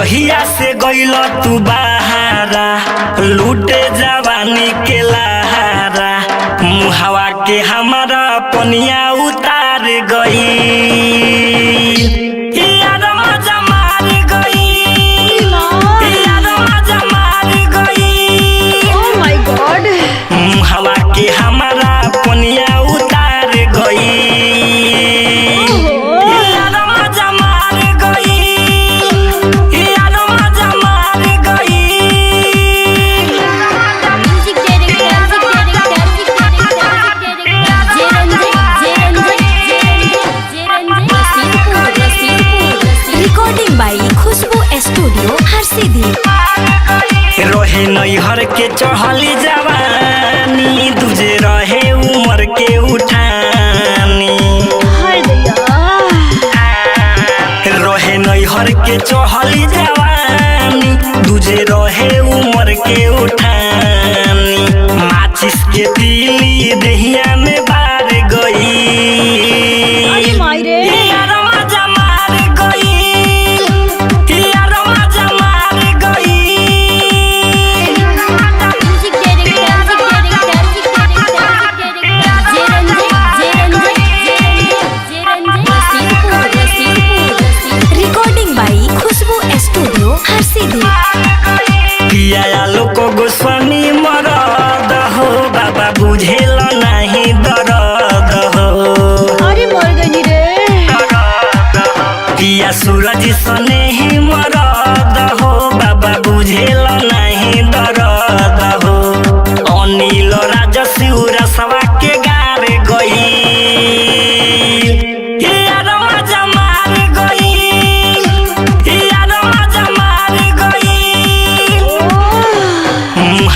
जहिया से गइल तू बहारा लूटे जवानी के लहारा मुहावा के हमारा पनिया उतार गई मुहावा के हमारा पनिया उतार रिकॉर्डिंग बाई खुशबू स्टूडियो हरसिद्धि। रहे नैहर के चढ़ली जवानी तुझे रहे उमर के उठानी रहे नैहर के चढ़ली जवानी तुझे रहे उमर के उठानी माचिस के तीली दहिया में बार गई लोक गोस्वामी मरद हो बाबा बुझेल नहीं दर्द हो अरे मर गई रे पिया सूरज सने ही मरद हो बाबा बुझेल नहीं दर्द हो अनिल राजसिंह रसवा के गार गई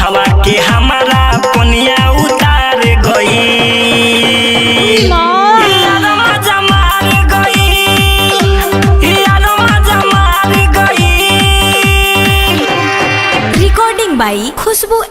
हवा के हमारा पनिया उतार रिकॉर्डिंग बाई खुशबू।